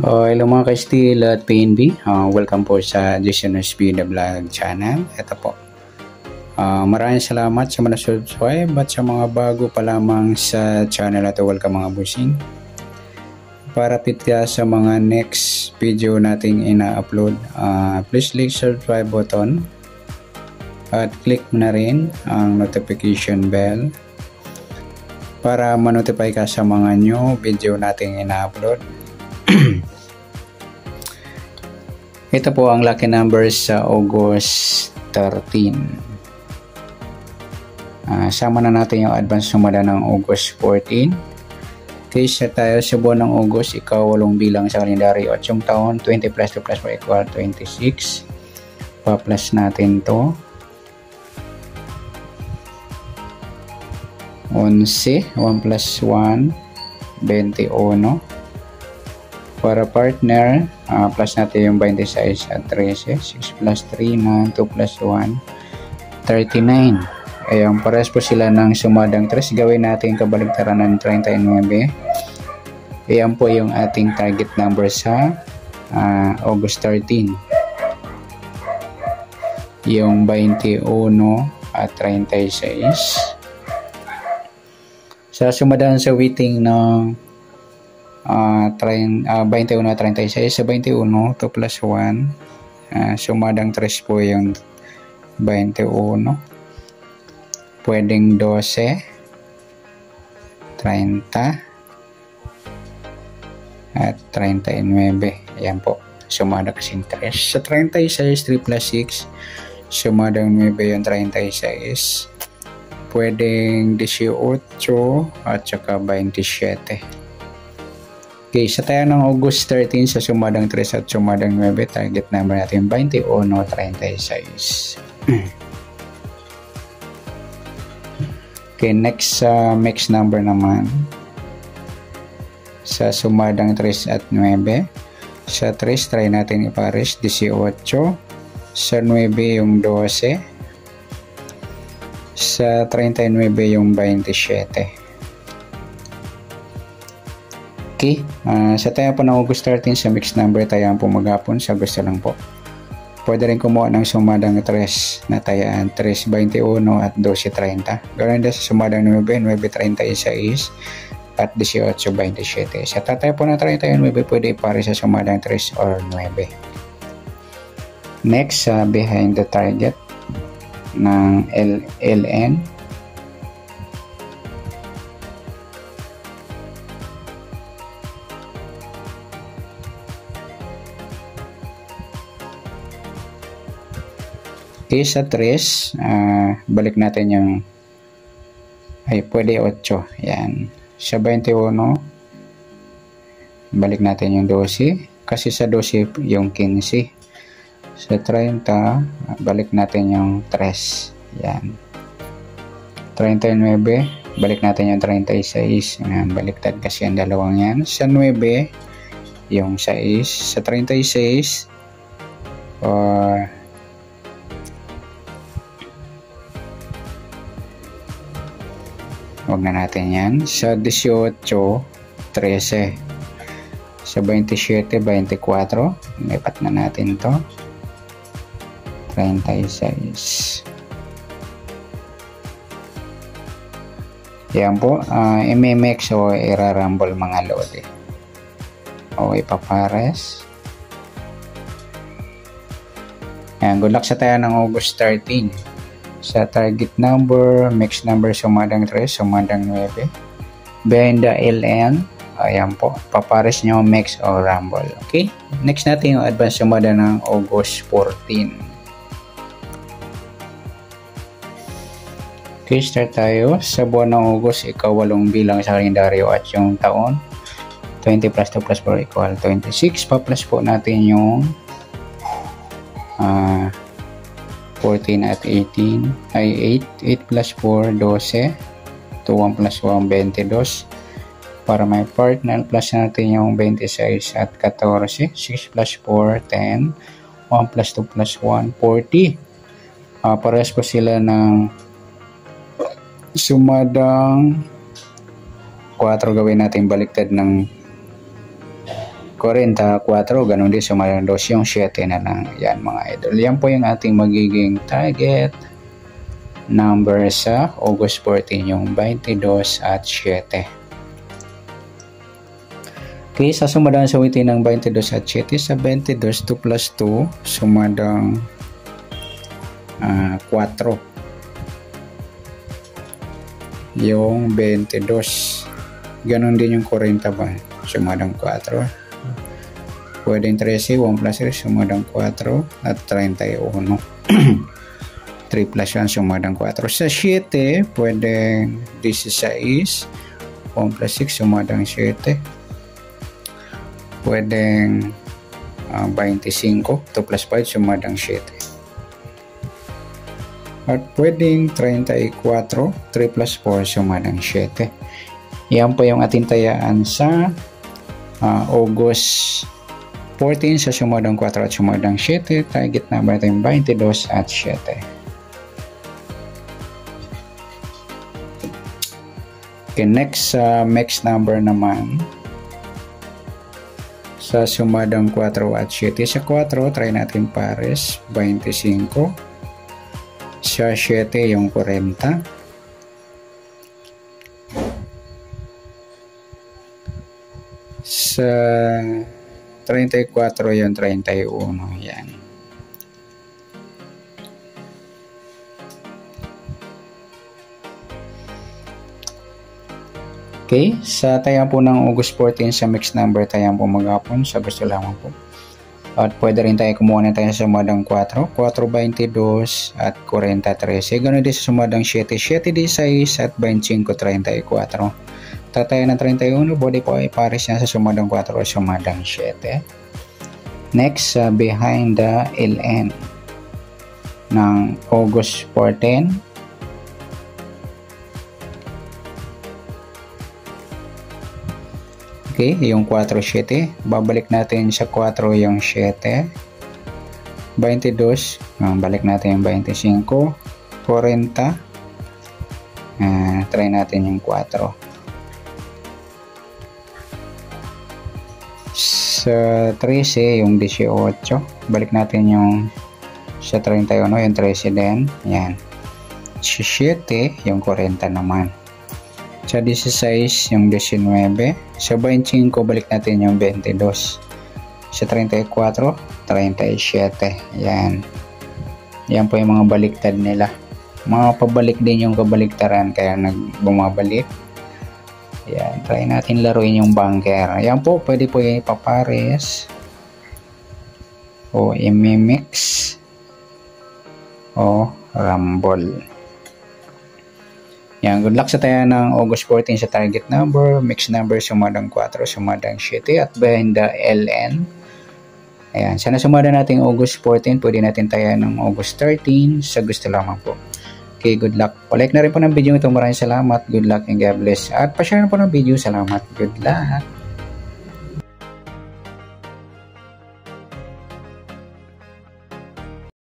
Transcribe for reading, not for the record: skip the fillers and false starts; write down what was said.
Hello mga ka-Steel at PNB. Welcome po sa Jason SB The Vlog channel. Ito po. Maraming salamat sa mga subscribe at sa mga bago pa lamang sa channel at welcome mga busing. Para ka sa mga next video nating ina-upload, please click subscribe button at click na rin ang notification bell para ma-notify ka sa mga new video nating ina-upload. Ito po ang lucky numbers sa August 13. Sama na natin yung advance sumada ng August 14. Kaysa tayo sa buwan ng August, ikaw 8 bilang sa kalendaryo at yung taon 20 plus 2 plus 4 equal 26. Pa-plus natin to 11, 1 plus 1 21. Para partner, plus natin yung 26 at 13, 6 plus 3 na 2 plus 1, 39. Ayan, pares po sila ng sumadang 3. Gawin natin kabaligtaran ng 39. Ayan po yung ating target number sa August 13. Yung 21 at 36. Sa sumadang sa waiting ng 21 at 36, sa 21 2 plus 1, sumadang 3 po yung 21, pwedeng 12, 30 at 39. Ayan po, sumadang kasing 3. Sa 36 3 plus 6, sumadang 9 yung 36, pwedeng 18 at saka 27. Okay, sa tayo ng August 13 sa sumadang 3 at sumadang 9, target number natin 21-36. Okay, next sa mix number naman. Sa sumadang 3 at 9, sa 3 try natin ipares 18, sa 9 yung 12, sa 39 yung 27. Okay, sa tayo po ng August 13 sa mixed number tayo ang pumagapon sa gusto lang po. Pwede rin kumuha ng sumadang 3 na tayaan 3.21 at 12.30. Ganoon din sa sumadang 9, 9.36 at 18.27. Sa tatay po ng 39 pwede ipare sa sumadang 3 or 9. Next, behind the target ng LN. Okay, sa 3, balik natin yung pwede 8. Yan. Sa 21, balik natin yung 12. Kasi sa 12 yung 15. Sa 30, balik natin yung 3. Yan. 39, balik natin yung 36. Yan, baliktad kasi ang dalawang yan. Sa 9, yung 6. Sa 36, huwag na natin yan. Sa 18, 13. Sa 27, 24. Lipat na natin to. 36. Yan po. MMX o irarumble mga lodi. O ipapares. Yan. Good luck sa tayo ng August 13. Sa target number, mix number sumadang 3, sumadang 9. Behind the LN, ayan po, papares nyo mix o rumble. Okay, next natin yung advance sumada ng August 14. Okay, start tayo. Sa buwan ng August, ikaw 8 bilang sa kalendaryo at yung taon 20 plus 2 plus 4 equal 26. Pa-plus po natin yung 14 at 18 ay 8 plus 4 12, 1 plus 1 22. Para may partner, plus natin yung 26 at 14, 6 plus 4 10, 1 plus 2 plus 1 40. Parehas po sila ng sumadang 4. Gawin natin baliktad ng 44, ganun din sumadang 2, yung 7 na lang. Yan mga idol. Yan po yung ating magiging target number sa August 14, yung 22 at 7. Okay, sa sumadang sa witi ng 22 at 7, sa 22, 2 plus 2, sumadang 4. Yung 22. Ganon din yung 40 ba? Sumadang 4. Pwedeng 13, 1 plus 3, sumadang 4. At 31. 3 plus 1, sumadang 4. Sa 7, pwedeng 16. 1 plus 6, sumadang 7. Pwedeng 25. 2 plus 5, sumadang 7. At pwedeng 34. 3 plus 4, sumadang 7. Yan po yung ating tayaan sa August 14 sa sumadang 4 at sumadang 7. Target number natin 22 at 7. Okay, next mix number naman sa sumadang 4 at 7. Sa 4, try natin pares 25. Sa 7 yung 40. Sa 34 yung 31. Yan. Okay, sa tayang po ng August 14 sa mixed number tayang po maghapon sa gusto lamang po. At pwede rin tayo kumuha na tayo sa sumadang 4, 4.22 at 40.13. Ganoon din sa sumadang 7, 7.16 at 25.34. Tataya ng 31, body po ay pares niya sa sumadang 4 o sumadang 7. Next, behind the LN ng August 14. Okay, yung 4.7. Babalik natin sa 4 yung 7. 22. Balik natin yung 25. 40. Try natin yung 4. Sa 13, yung 18. Balik natin yung sa 31, yung 13 din. Yan. Sa 7, yung 40 naman. Sa 16, yung 19. Sa 25, balik natin yung 22. Sa 34, 37. Yan. Yan po yung mga baliktad nila. Mga pabalik din yung kabaliktaran, kaya bumabalik. Yan, try natin laruin yung bunker. Yan po, pwede po yung ipapares o imimix o rumble. Yan, good luck sa tayo ng August 14 sa target number, mix number sumadang 4, sumadang 7 at behind the LN. Ayan, sana sumada natin August 14, pwede natin tayo ng August 13 sa gusto lamang po. Okay, good luck. Palike na rin po ng video ito. Maraming salamat. Good luck and God bless. At pa-share na po ng video. Salamat. Good luck.